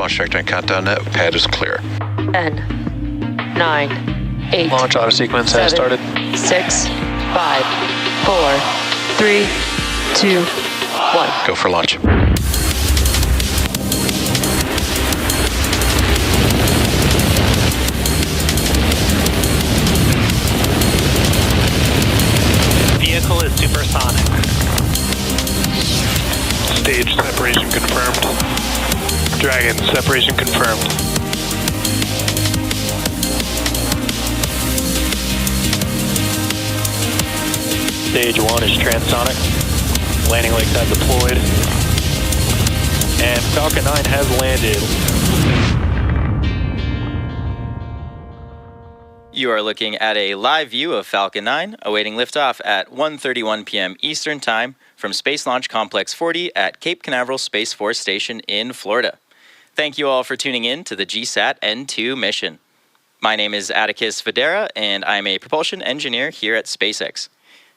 launch trajectory countdown net. Pad is clear. 10, 9, 8. Launch auto sequence has started. 6, 5, 4, 3, 2, 1. Go for launch. Vehicle is supersonic. Stage separation confirmed. Dragon, separation confirmed. Stage 1 is transonic. Landing legs have deployed. And Falcon 9 has landed. You are looking at a live view of Falcon 9 awaiting liftoff at 1:31 p.m. Eastern Time from Space Launch Complex 40 at Cape Canaveral Space Force Station in Florida. Thank you all for tuning in to the GSAT-N2 mission. My name is Atticus Videra, and I'm a propulsion engineer here at SpaceX.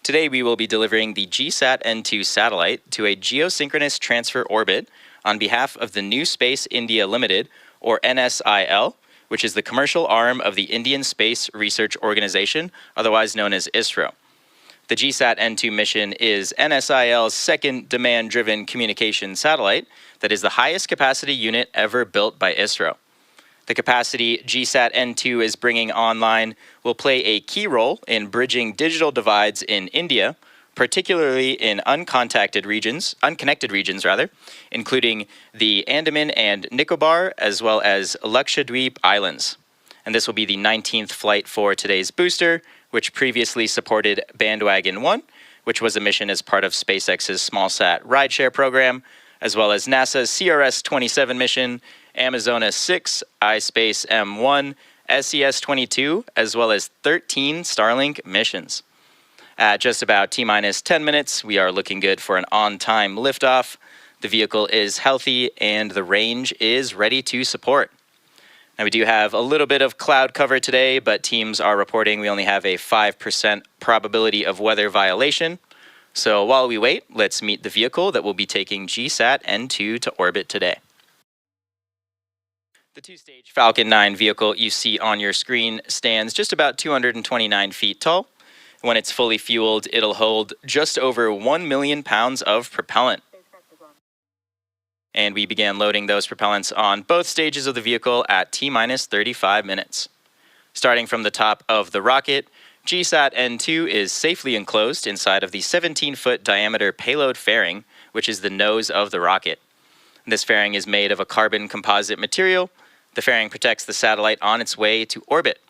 Today we will be delivering the GSAT-N2 satellite to a geosynchronous transfer orbit on behalf of the New Space India Limited, or NSIL, which is the commercial arm of the Indian Space Research Organization, otherwise known as ISRO. The GSAT-N2 mission is NSIL's second demand-driven communication satellite that is the highest capacity unit ever built by ISRO. The capacity GSAT-N2 is bringing online will play a key role in bridging digital divides in India, particularly in unconnected regions, including the Andaman and Nicobar, as well as Lakshadweep Islands. And this will be the 19th flight for today's booster, which previously supported Bandwagon 1, which was a mission as part of SpaceX's SmallSat rideshare program, as well as NASA's CRS-27 mission, Amazonas 6, iSpace M1, SES-22, as well as 13 Starlink missions. At just about T-minus 10 minutes, we are looking good for an on-time liftoff. The vehicle is healthy and the range is ready to support. Now, we do have a little bit of cloud cover today, but teams are reporting we only have a 5% probability of weather violation. So while we wait, let's meet the vehicle that will be taking GSAT-N2 to orbit today. The two-stage Falcon 9 vehicle you see on your screen stands just about 229 feet tall. When it's fully fueled, it'll hold just over 1 million pounds of propellant. And we began loading those propellants on both stages of the vehicle at T-minus 35 minutes. Starting from the top of the rocket, GSAT-N2 is safely enclosed inside of the 17-foot diameter payload fairing, which is the nose of the rocket. This fairing is made of a carbon composite material. The fairing protects the satellite on its way to orbit.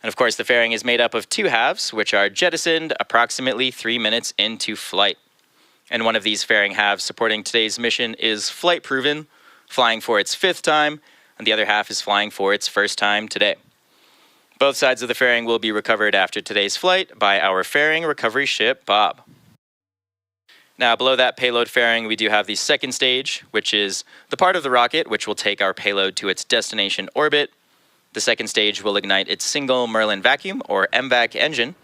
And of course, the fairing is made up of two halves, which are jettisoned approximately 3 minutes into flight. And one of these fairing halves supporting today's mission is flight-proven, flying for its 5th time, and the other half is flying for its 1st time today. Both sides of the fairing will be recovered after today's flight by our fairing recovery ship, Bob. Now, below that payload fairing, we do have the second stage, which is the part of the rocket which will take our payload to its destination orbit. The second stage will ignite its single Merlin vacuum, or MVAC engine,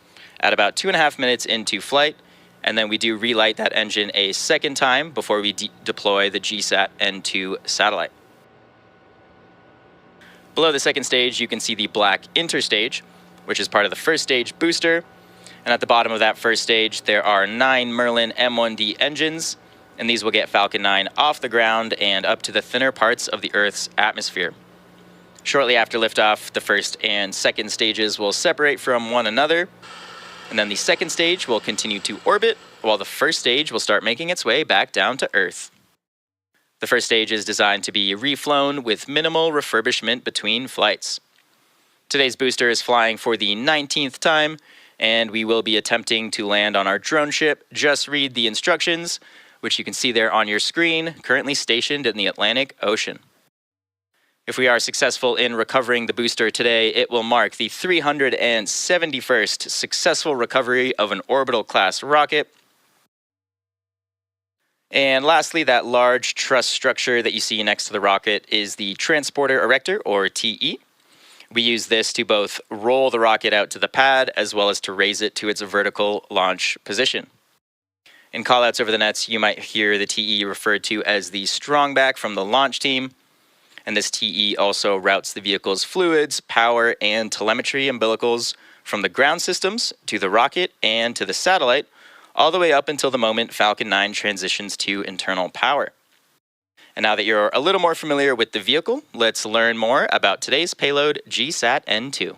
at about 2.5 minutes into flight, and then we do relight that engine a second time before we deploy the GSAT-N2 satellite. Below the second stage, you can see the black interstage, which is part of the first stage booster. And at the bottom of that first stage, there are 9 Merlin M1D engines, and these will get Falcon 9 off the ground and up to the thinner parts of the Earth's atmosphere. Shortly after liftoff, the first and second stages will separate from one another, and then the second stage will continue to orbit, while the first stage will start making its way back down to Earth. The first stage is designed to be reflown with minimal refurbishment between flights. Today's booster is flying for the 19th time, and we will be attempting to land on our drone ship, Just Read the Instructions, which you can see there on your screen, currently stationed in the Atlantic Ocean. If we are successful in recovering the booster today, it will mark the 371st successful recovery of an orbital-class rocket. And lastly, that large truss structure that you see next to the rocket is the Transporter Erector, or TE. We use this to both roll the rocket out to the pad, as well as to raise it to its vertical launch position. In callouts over the nets, you might hear the TE referred to as the strongback from the launch team. And this TE also routes the vehicle's fluids, power, and telemetry umbilicals from the ground systems to the rocket and to the satellite, all the way up until the moment Falcon 9 transitions to internal power. And now that you're a little more familiar with the vehicle, let's learn more about today's payload, GSAT-N2.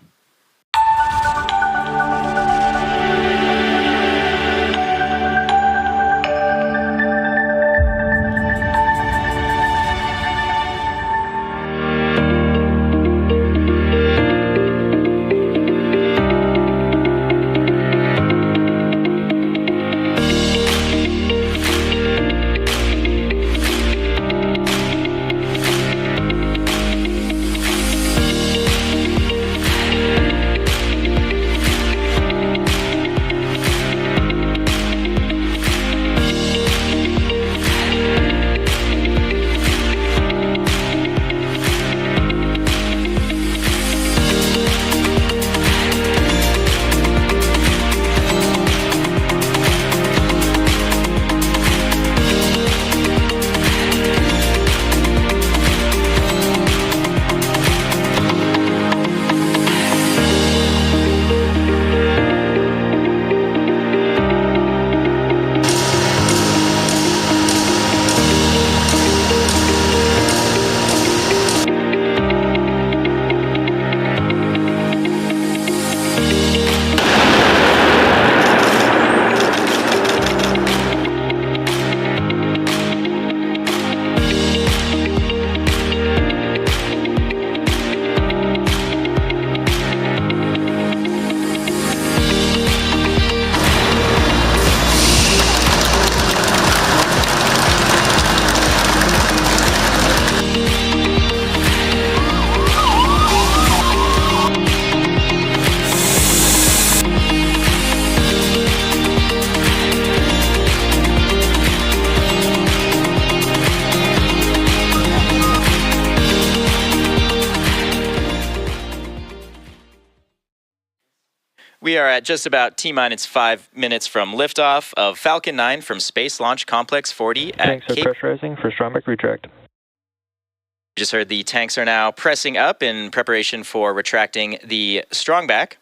We are at just about T-minus 5 minutes from liftoff of Falcon 9 from Space Launch Complex 40 at Tanks are Cape. pressurizing for Strombeck retract. You just heard the tanks are now pressing up in preparation for retracting the strongback.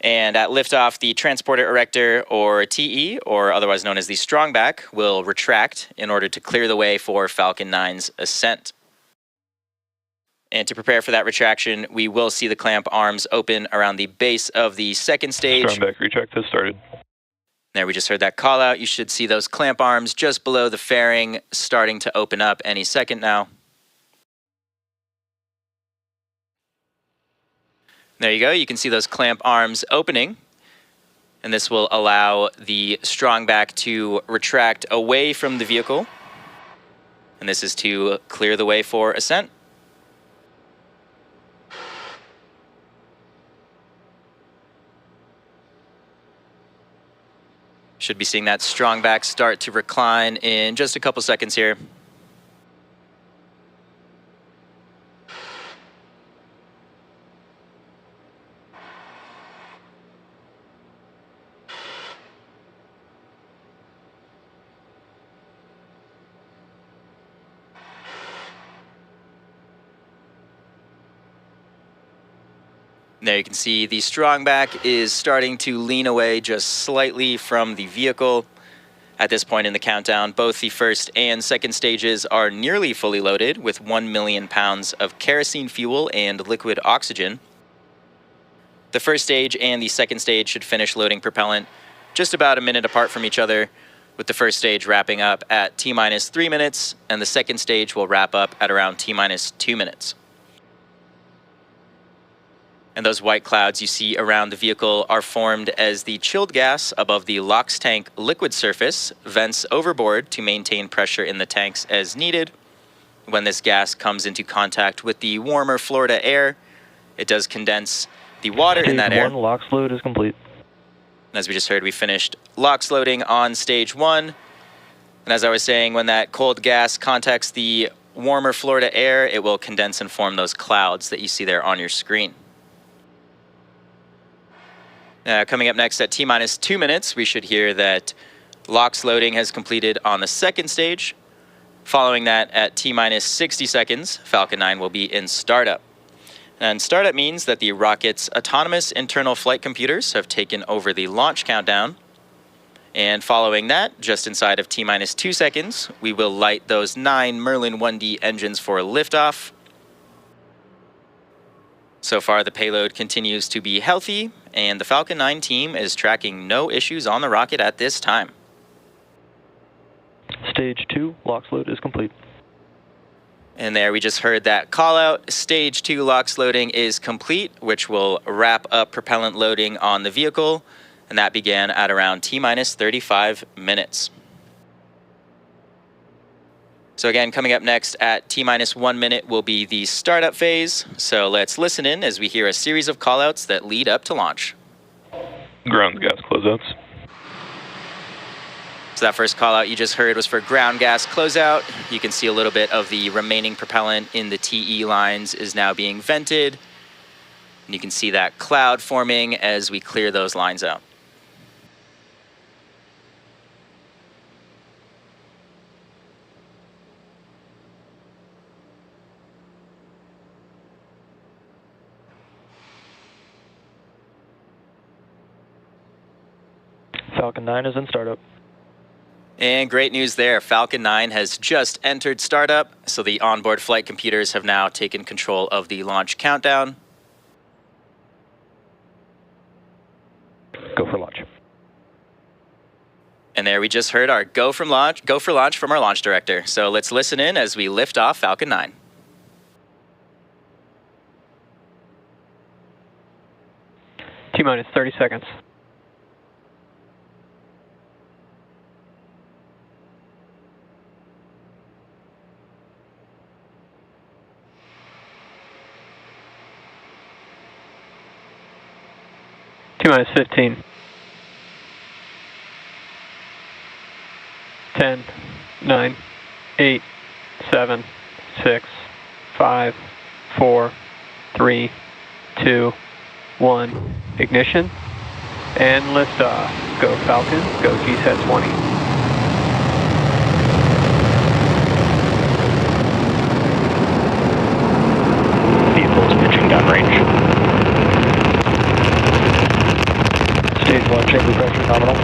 And at liftoff, the transporter erector, or TE, or otherwise known as the strongback, will retract in order to clear the way for Falcon 9's ascent. And to prepare for that retraction, we will see the clamp arms open around the base of the second stage. Strombeck retract has started. There, we just heard that call out. You should see those clamp arms just below the fairing starting to open up any second now. There you go. You can see those clamp arms opening. And this will allow the strongback to retract away from the vehicle. And this is to clear the way for ascent. Should be seeing that strongback start to recline in just a couple seconds here. There you can see the strongback is starting to lean away just slightly from the vehicle. At this point in the countdown, both the first and second stages are nearly fully loaded with 1 million pounds of kerosene fuel and liquid oxygen. The first stage and the second stage should finish loading propellant just about a minute apart from each other, with the first stage wrapping up at T-minus 3 minutes, and the second stage will wrap up at around T-minus 2 minutes. And those white clouds you see around the vehicle are formed as the chilled gas above the LOX tank liquid surface vents overboard to maintain pressure in the tanks as needed. When this gas comes into contact with the warmer Florida air, it does condense the water in that air. Stage 1 LOX load is complete. And as we just heard, we finished LOX loading on stage 1. And as I was saying, when that cold gas contacts the warmer Florida air, it will condense and form those clouds that you see there on your screen. Coming up next at T-minus 2 minutes, we should hear that LOX loading has completed on the second stage. Following that, at T-minus 60 seconds, Falcon 9 will be in startup. And startup means that the rocket's autonomous internal flight computers have taken over the launch countdown. And following that, just inside of T-minus 2 seconds, we will light those 9 Merlin 1D engines for liftoff. So far, the payload continues to be healthy, and the Falcon 9 team is tracking no issues on the rocket at this time. Stage 2, LOX load is complete. And there we just heard that call out. Stage 2 LOX loading is complete, which will wrap up propellant loading on the vehicle. And that began at around T-minus 35 minutes. So again, coming up next at T-minus 1 minute will be the startup phase. So let's listen in as we hear a series of callouts that lead up to launch. Ground gas closeouts. So that first call out you just heard was for ground gas closeout. You can see a little bit of the remaining propellant in the TE lines is now being vented. And you can see that cloud forming as we clear those lines out. Falcon 9 is in startup. And great news there, Falcon 9 has just entered startup, so the onboard flight computers have now taken control of the launch countdown. Go for launch. And there we just heard our go for launch from our launch director. So let's listen in as we lift off Falcon 9. T-minus 30 seconds. T-minus 15. 10, 9, 8, 7, 6, 5, 4, 3, 2, 1. Ignition and liftoff. Go Falcon, go GSAT-20. Vehicle's pitching downrange. Stage 1 chamber pressure nominal.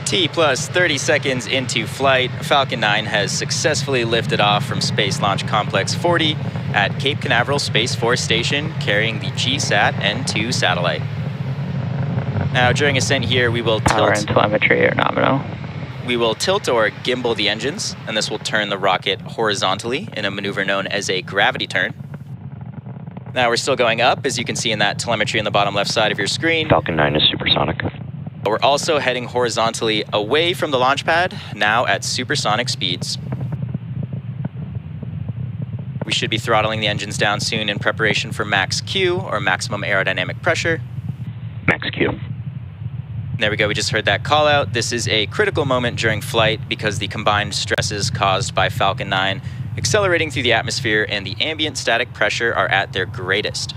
T plus 30 seconds into flight, Falcon 9 has successfully lifted off from Space Launch Complex 40 at Cape Canaveral Space Force Station, carrying the GSAT-N2 satellite. Now, during ascent here, we will Power and telemetry are nominal. We will tilt or gimbal the engines, and this will turn the rocket horizontally in a maneuver known as a gravity turn. Now we're still going up, as you can see in that telemetry in the bottom left side of your screen. Falcon 9 is supersonic. We're also heading horizontally away from the launch pad, now at supersonic speeds. We should be throttling the engines down soon in preparation for max Q, or maximum aerodynamic pressure. Max Q. There we go, we just heard that call out. This is a critical moment during flight because the combined stresses caused by Falcon 9 accelerating through the atmosphere and the ambient static pressure are at their greatest.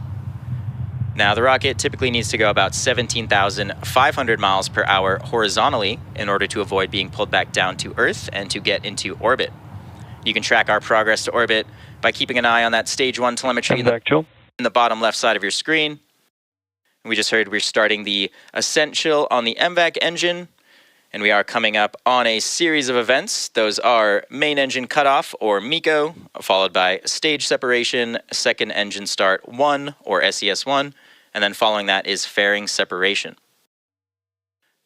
Now, the rocket typically needs to go about 17,500 miles per hour horizontally in order to avoid being pulled back down to Earth and to get into orbit. You can track our progress to orbit by keeping an eye on that stage 1 telemetry in the bottom left side of your screen. We just heard we're starting the ascent chill on the MVAC engine, and we are coming up on a series of events. Those are main engine cutoff, or MECO, followed by stage separation, second engine start 1, or SES1, and then following that is fairing separation.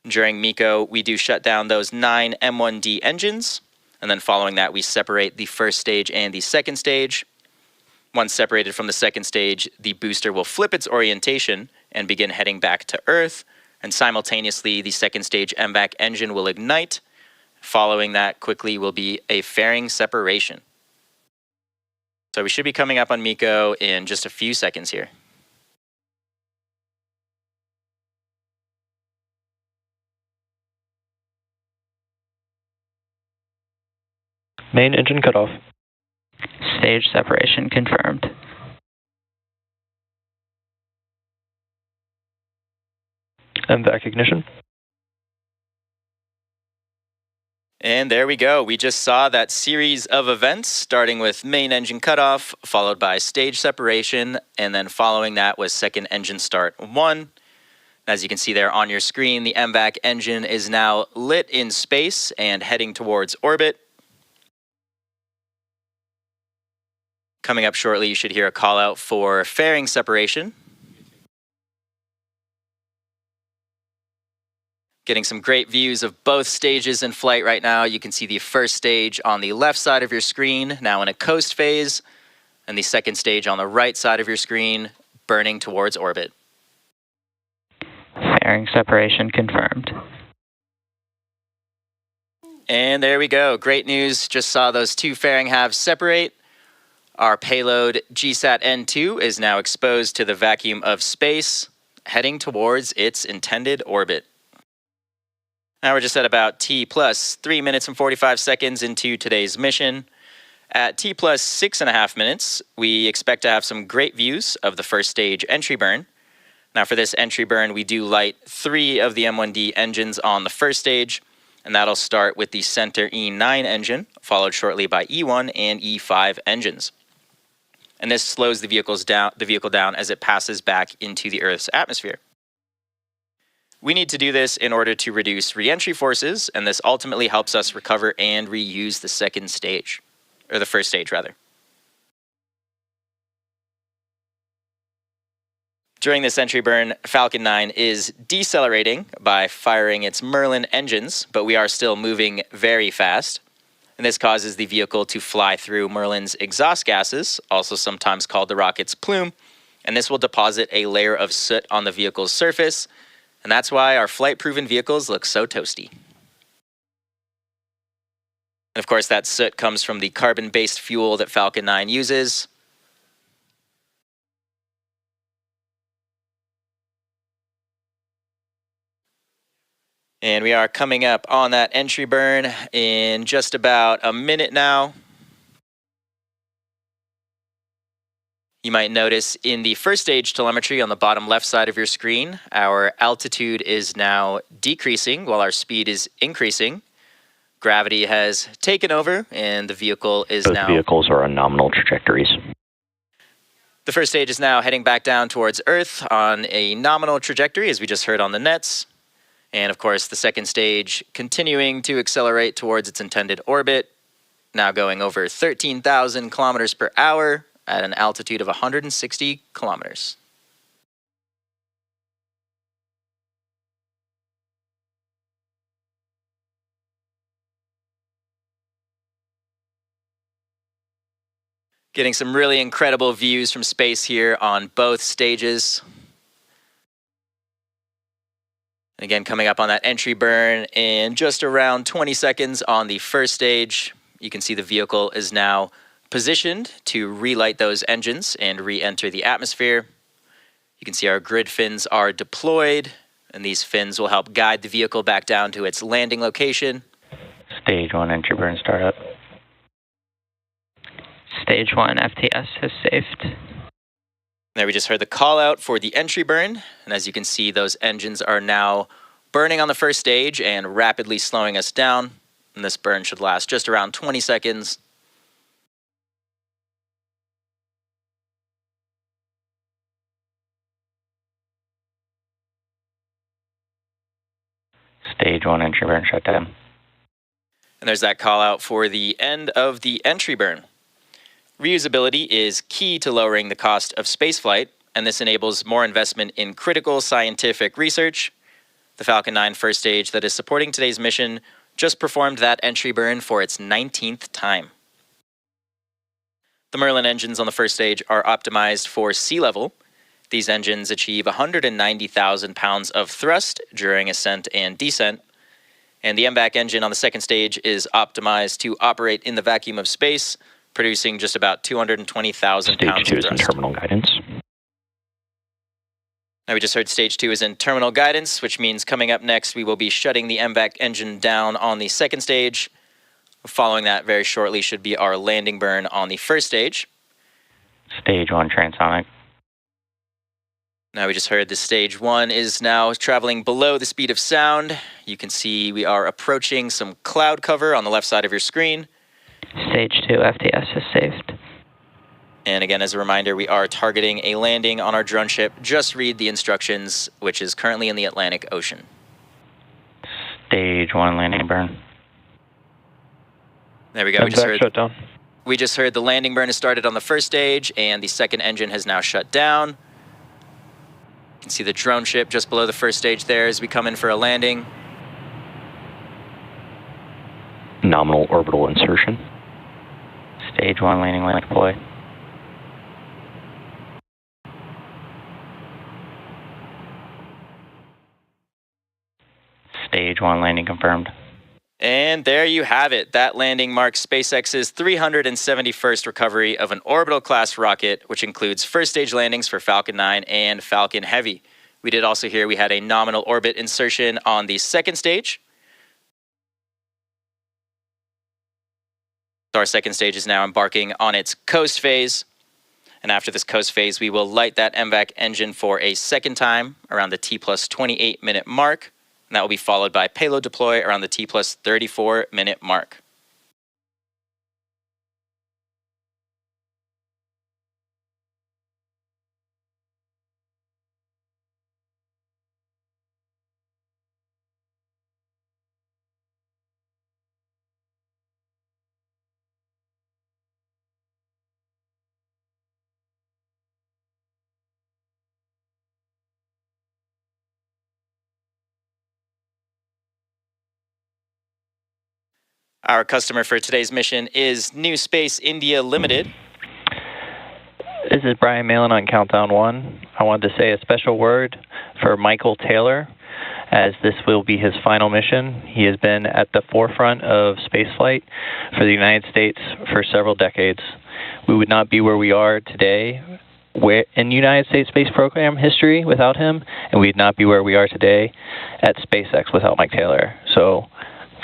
During MECO, we do shut down those 9 M1D engines, and then following that, we separate the first stage and the second stage. Once separated from the second stage, the booster will flip its orientation and begin heading back to Earth, and simultaneously, the second stage MVAC engine will ignite. Following that quickly will be a fairing separation. So we should be coming up on MECO in just a few seconds here. Main engine cutoff. Stage separation confirmed. MVAC ignition. And there we go. We just saw that series of events, starting with main engine cutoff, followed by stage separation, and then following that was second engine start 1. As you can see there on your screen, the MVAC engine is now lit in space and heading towards orbit. Coming up shortly, you should hear a call out for fairing separation. Getting some great views of both stages in flight right now. You can see the first stage on the left side of your screen, now in a coast phase, and the second stage on the right side of your screen, burning towards orbit. Fairing separation confirmed. And there we go. Great news. Just saw those two fairing halves separate. Our payload GSAT-N2 is now exposed to the vacuum of space, heading towards its intended orbit. Now we're just at about T plus 3 minutes and 45 seconds into today's mission. At T plus 6.5 minutes, we expect to have some great views of the first stage entry burn. Now for this entry burn, we do light 3 of the M1D engines on the first stage, and that'll start with the center E9 engine, followed shortly by E1 and E5 engines. And this slows the vehicle down as it passes back into the Earth's atmosphere. We need to do this in order to reduce re-entry forces, and this ultimately helps us recover and reuse the second stage, or the first stage rather. During this entry burn, Falcon 9 is decelerating by firing its Merlin engines, but we are still moving very fast. And this causes the vehicle to fly through Merlin's exhaust gases, also sometimes called the rocket's plume, and this will deposit a layer of soot on the vehicle's surface, and that's why our flight-proven vehicles look so toasty. And of course, that soot comes from the carbon-based fuel that Falcon 9 uses. And we are coming up on that entry burn in just about a minute now. You might notice in the first stage telemetry on the bottom left side of your screen, our altitude is now decreasing while our speed is increasing. Gravity has taken over and the vehicle is Both vehicles are on nominal trajectories. The first stage is now heading back down towards Earth on a nominal trajectory, as we just heard on the nets. And of course, the second stage continuing to accelerate towards its intended orbit, now going over 13,000 kilometers per hour at an altitude of 160 kilometers. Getting some really incredible views from space here on both stages. Again, coming up on that entry burn in just around 20 seconds on the first stage. You can see the vehicle is now positioned to relight those engines and re-enter the atmosphere. You can see our grid fins are deployed, and these fins will help guide the vehicle back down to its landing location. Stage 1 entry burn startup. Stage 1 FTS has safed. There we just heard the call out for the entry burn, and as you can see, those engines are now burning on the first stage and rapidly slowing us down, and this burn should last just around 20 seconds. Stage 1 entry burn shut down. And there's that call out for the end of the entry burn. Reusability is key to lowering the cost of spaceflight, and this enables more investment in critical scientific research. The Falcon 9 first stage that is supporting today's mission just performed that entry burn for its 19th time. The Merlin engines on the first stage are optimized for sea level. These engines achieve 190,000 pounds of thrust during ascent and descent. And the MVAC engine on the second stage is optimized to operate in the vacuum of space, producing just about 220,000 pounds of thrust. Stage 2 is in terminal guidance. Now we just heard stage 2 is in terminal guidance, which means coming up next we will be shutting the MVAC engine down on the second stage. Following that very shortly should be our landing burn on the first stage. Stage 1 transonic. Now we just heard the stage 1 is now traveling below the speed of sound. You can see we are approaching some cloud cover on the left side of your screen. Stage 2 FTS has saved. And again, as a reminder, we are targeting a landing on our drone ship. Just read the instructions, which is currently in the Atlantic Ocean. Stage 1 landing burn. There we go. Shutdown. We just heard the landing burn has started on the first stage, and the second engine has now shut down. You can see the drone ship just below the first stage there as we come in for a landing. Nominal orbital insertion. Stage 1 landing light deployed. Stage 1 landing confirmed. And there you have it. That landing marks SpaceX's 371st recovery of an orbital class rocket, which includes first stage landings for Falcon 9 and Falcon Heavy. We did also hear we had a nominal orbit insertion on the second stage. So our second stage is now embarking on its coast phase. And after this coast phase, we will light that MVAC engine for a second time around the T plus 28 minute mark. And that will be followed by payload deploy around the T plus 34 minute mark. Our customer for today's mission is New Space India Limited. This is Brian Malin on Countdown 1. I wanted to say a special word for Michael Taylor, as this will be his final mission. He has been at the forefront of spaceflight for the United States for several decades. We would not be where we are today in United States space program history without him, and we'd not be where we are today at SpaceX without Mike Taylor. So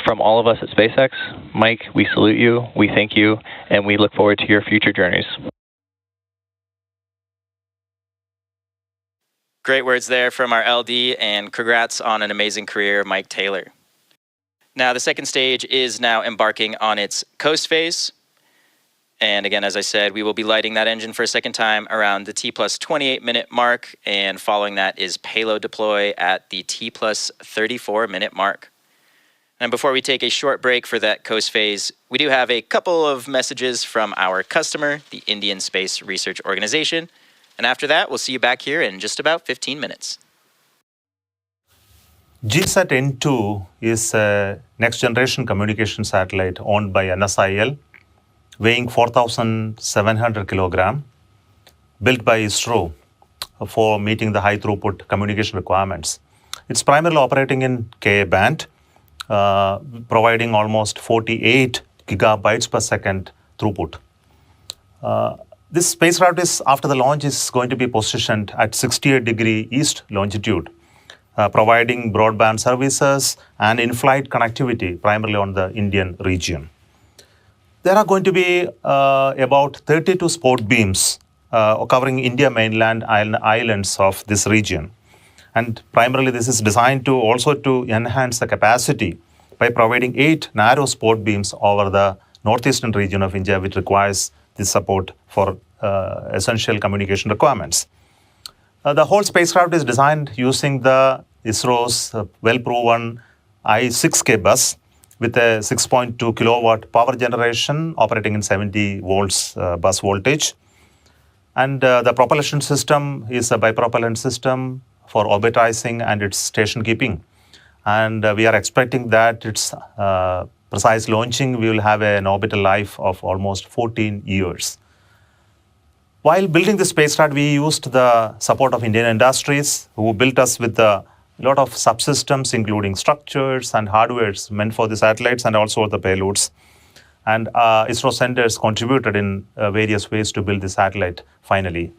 from all of us at SpaceX, Mike, we salute you, we thank you, and we look forward to your future journeys. Great words there from our LD, and congrats on an amazing career, Mike Taylor. Now, the second stage is now embarking on its coast phase. And again, as I said, we will be lighting that engine for a second time around the T plus 28 minute mark, and following that is payload deploy at the T plus 34 minute mark. And before we take a short break for that coast phase, we do have a couple of messages from our customer, the Indian Space Research Organization. And after that, we'll see you back here in just about 15 minutes. GSAT-N2 is a next-generation communication satellite owned by NSIL, weighing 4,700 kilograms, built by ISRO for meeting the high-throughput communication requirements. It's primarily operating in Ka band, providing almost 48 gigabytes per second throughput. This spacecraft after the launch is going to be positioned at 68-degree east longitude, providing broadband services and in-flight connectivity primarily on the Indian region. There are going to be about 32 sport beams covering India mainland and islands of this region. And primarily this is designed to also to enhance the capacity by providing 8 narrow sport beams over the northeastern region of India, which requires this support for essential communication requirements. The whole spacecraft is designed using the ISRO's well-proven I-6K bus with a 6.2 kilowatt power generation operating in 70 volts bus voltage. And the propulsion system is a bipropellant system for orbitizing and its station keeping. And we are expecting that its precise launching will have an orbital life of almost 14 years. While building the spacecraft, we used the support of Indian industries who built us with a lot of subsystems, including structures and hardwares meant for the satellites and also the payloads. And ISRO centers contributed in various ways to build the satellite finally.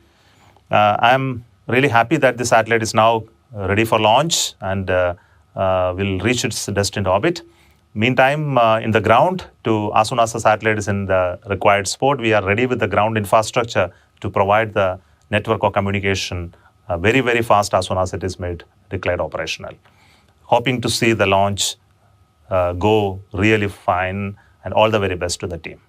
I'm really happy that the satellite is now ready for launch and will reach its destined orbit. Meantime, in the ground, as soon as the satellite is in the required spot, we are ready with the ground infrastructure to provide the network or communication very, very fast as soon as it is declared operational. Hoping to see the launch go really fine, and all the very best to the team.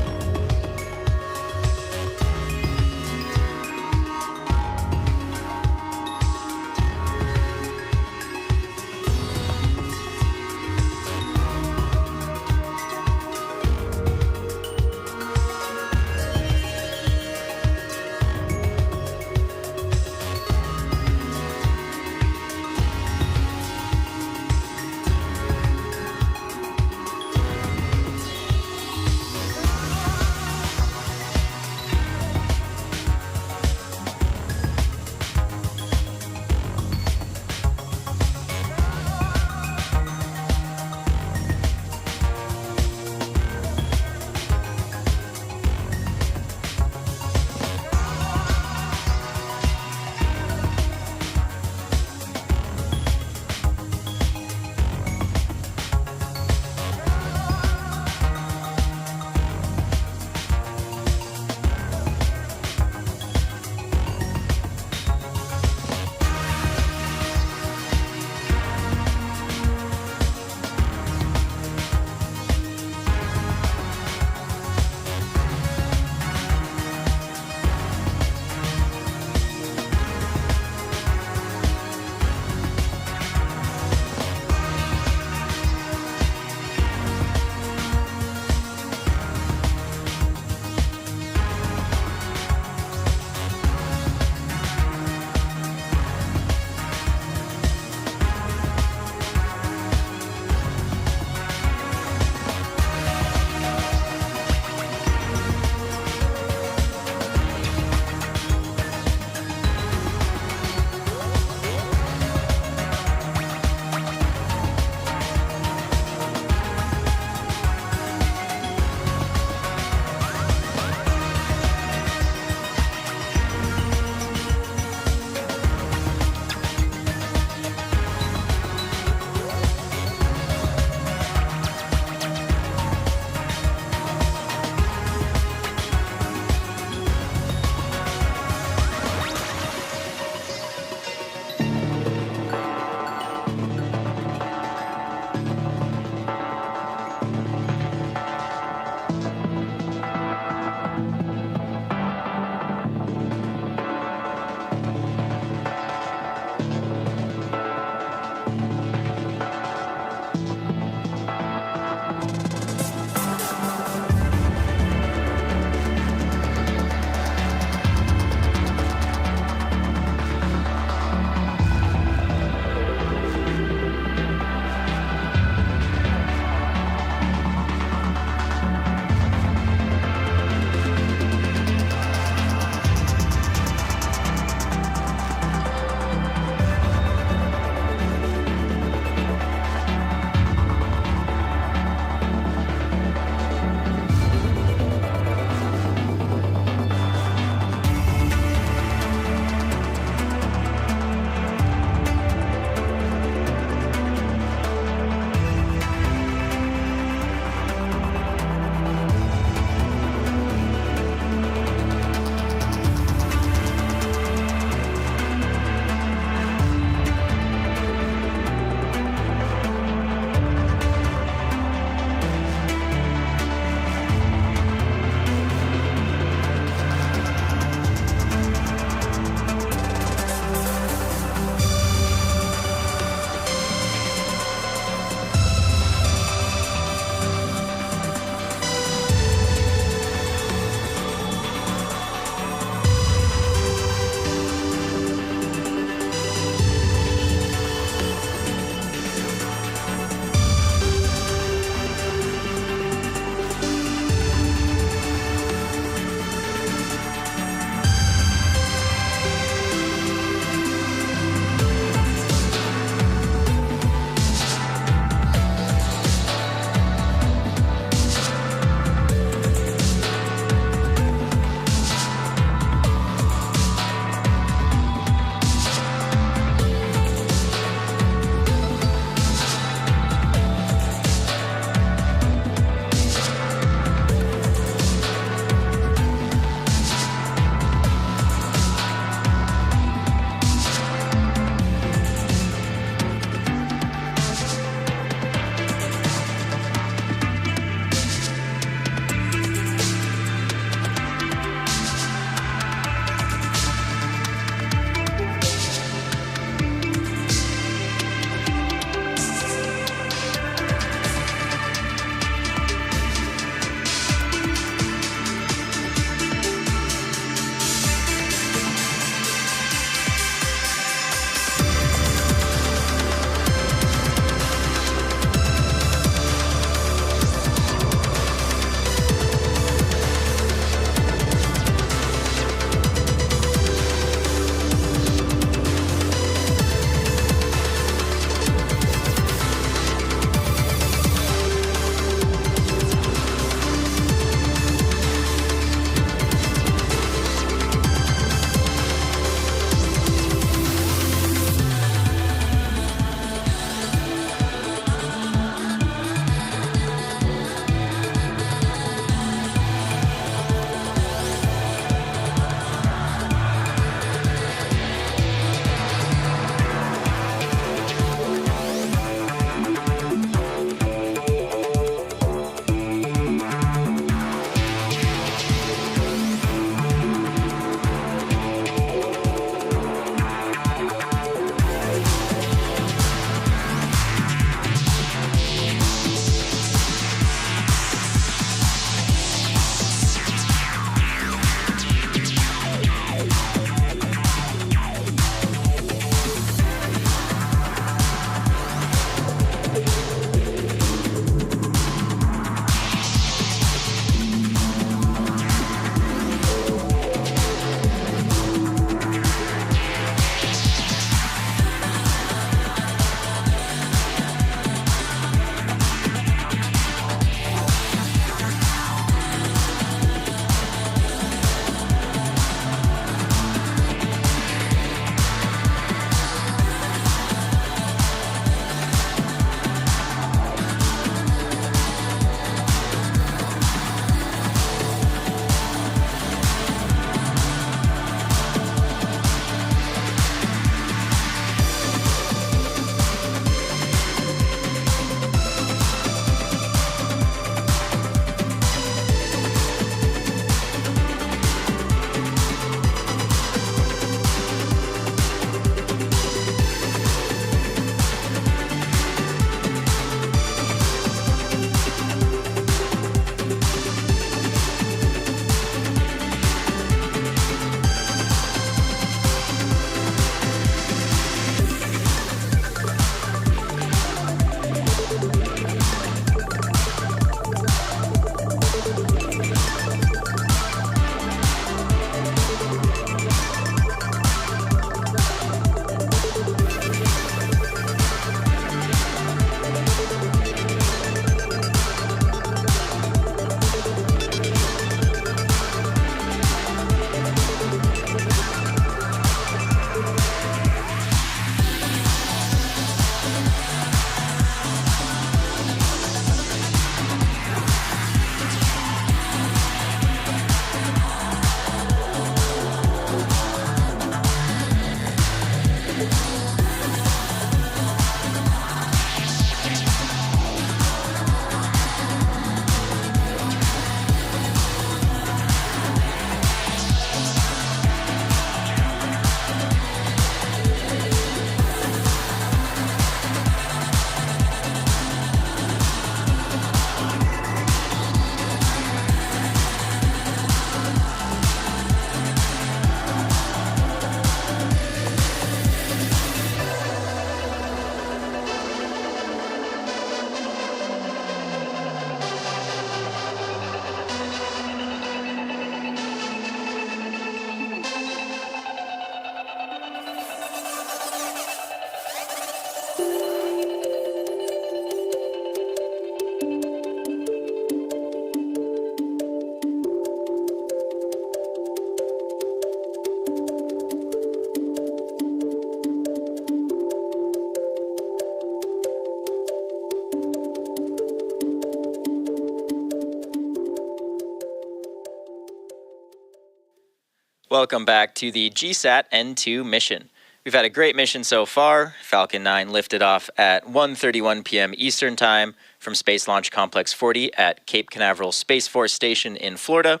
Welcome back to the GSAT-N2 mission. We've had a great mission so far. Falcon 9 lifted off at 1:31 p.m. Eastern Time from Space Launch Complex 40 at Cape Canaveral Space Force Station in Florida.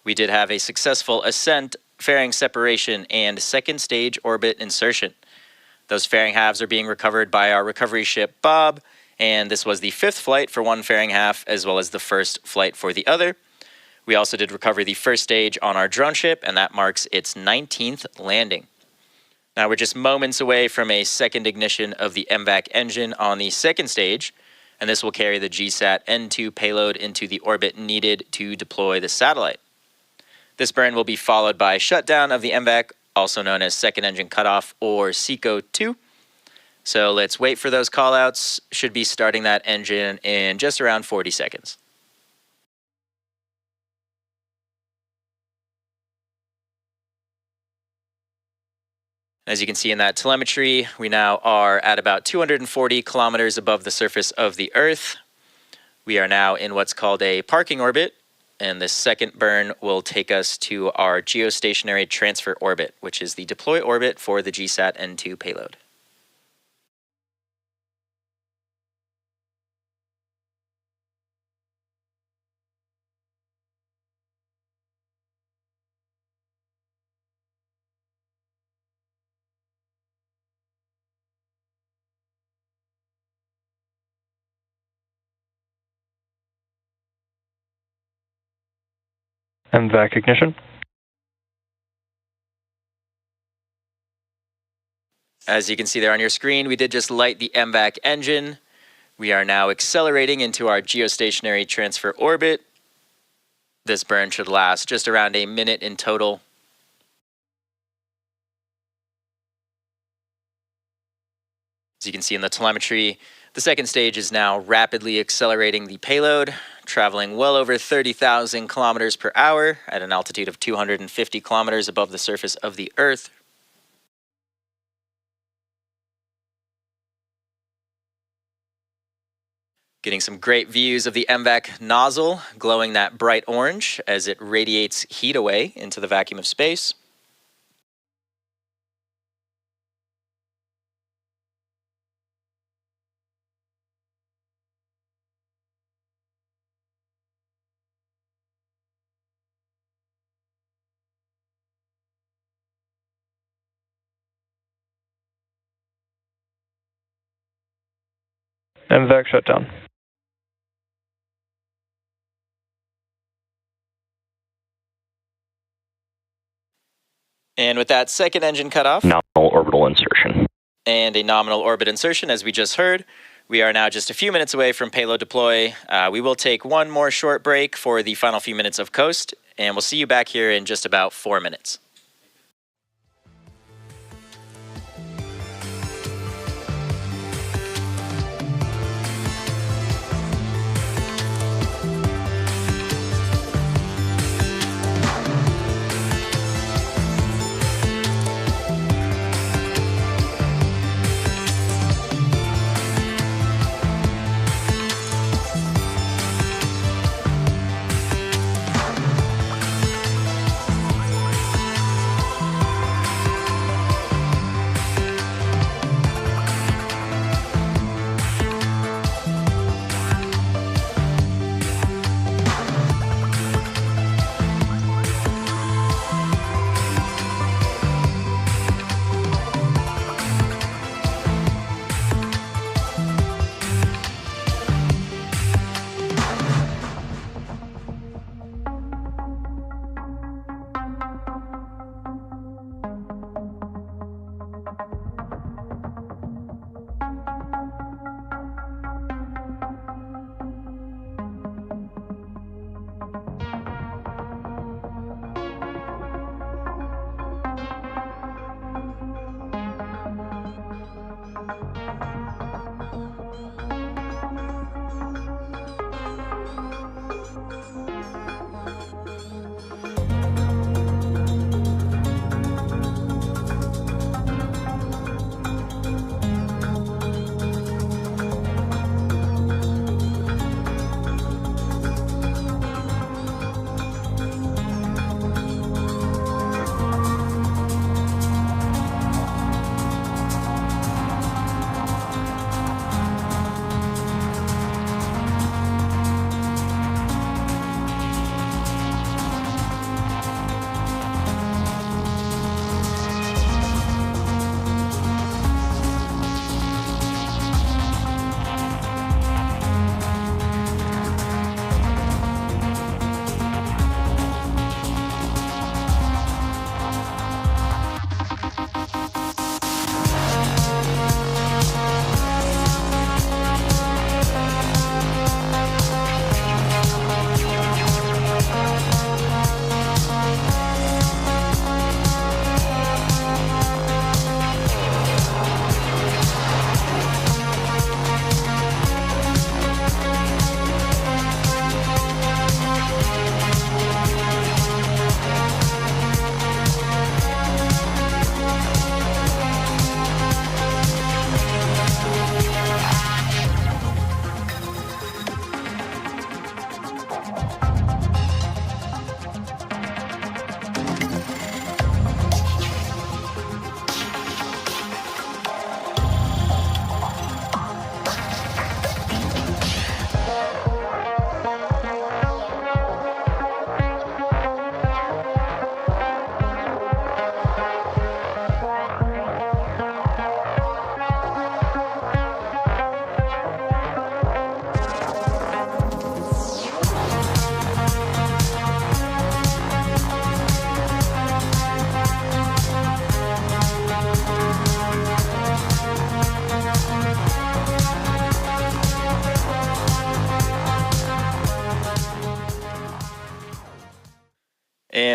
We did have a successful ascent, fairing separation, and second stage orbit insertion. Those fairing halves are being recovered by our recovery ship Bob, and this was the 5th flight for one fairing half as well as the 1st flight for the other. We also did recover the 1st stage on our drone ship, and that marks its 19th landing. Now we're just moments away from a second ignition of the MVAC engine on the 2nd stage, and this will carry the GSAT-N2 payload into the orbit needed to deploy the satellite. This burn will be followed by shutdown of the MVAC, also known as second engine cutoff or SECO-2. So let's wait for those callouts. Should be starting that engine in just around 40 seconds. As you can see in that telemetry, we now are at about 240 kilometers above the surface of the Earth. We are now in what's called a parking orbit, and the second burn will take us to our geostationary transfer orbit, which is the deploy orbit for the GSAT-N2 payload. MVAC ignition. As you can see there on your screen, we did just light the MVAC engine. We are now accelerating into our geostationary transfer orbit. This burn should last just around a minute in total. As you can see in the telemetry, the second stage is now rapidly accelerating the payload, traveling well over 30,000 kilometers per hour at an altitude of 250 kilometers above the surface of the Earth. Getting some great views of the MVAC nozzle glowing that bright orange as it radiates heat away into the vacuum of space. MVAC shutdown. And with that second engine cutoff Nominal orbital insertion. and a nominal orbit insertion, as we just heard, we are now just a few minutes away from payload deploy. We will take one more short break for the final few minutes of coast, and we'll see you back here in just about 4 minutes.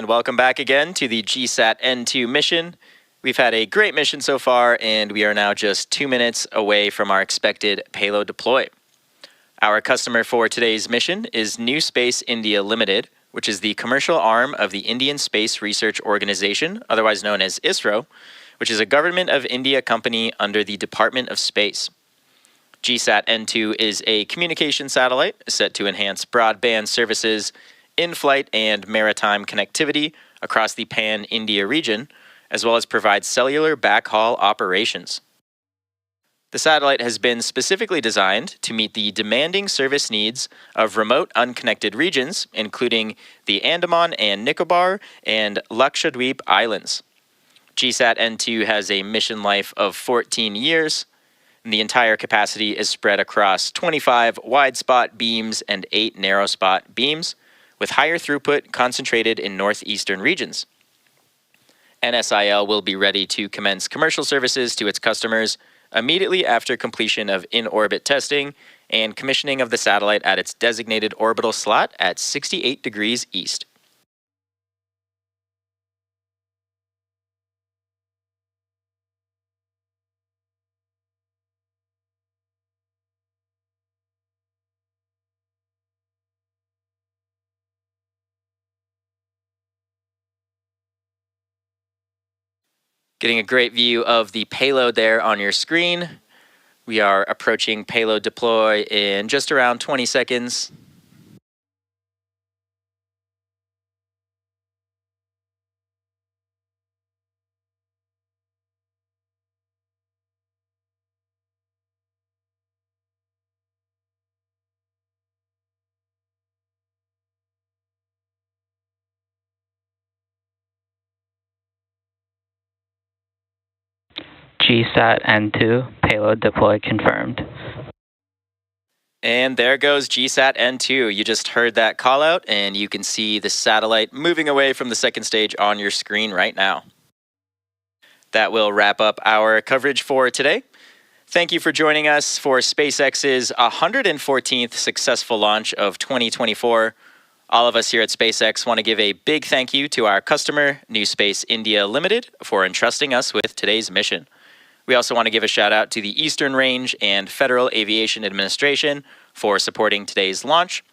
and welcome back again to the GSAT-N2 mission. We've had a great mission so far, and we are now just 2 minutes away from our expected payload deploy. Our customer for today's mission is New Space India Limited, which is the commercial arm of the Indian Space Research Organization, otherwise known as ISRO, which is a Government of India company under the Department of Space. GSAT-N2 is a communication satellite set to enhance broadband services, in-flight and maritime connectivity across the pan-India region, as well as provide cellular backhaul operations. The satellite has been specifically designed to meet the demanding service needs of remote unconnected regions, including the Andaman and Nicobar and Lakshadweep Islands. GSAT-N2 has a mission life of 14 years, and the entire capacity is spread across 25 wide spot beams and 8 narrow spot beams, with higher throughput concentrated in northeastern regions. NSIL will be ready to commence commercial services to its customers immediately after completion of in-orbit testing and commissioning of the satellite at its designated orbital slot at 68 degrees east. Getting a great view of the payload there on your screen. We are approaching payload deploy in just around 20 seconds. GSAT-N2 payload deploy confirmed. And there goes GSAT-N2. You just heard that call out, and you can see the satellite moving away from the second stage on your screen right now. That will wrap up our coverage for today. Thank you for joining us for SpaceX's 114th successful launch of 2024. All of us here at SpaceX want to give a big thank you to our customer, New Space India Limited, for entrusting us with today's mission. We also want to give a shout out to the Eastern Range and Federal Aviation Administration for supporting today's launch.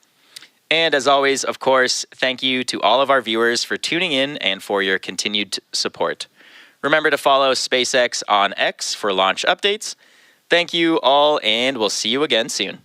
And as always, of course, thank you to all of our viewers for tuning in and for your continued support. Remember to follow SpaceX on X for launch updates. Thank you all, and we'll see you again soon.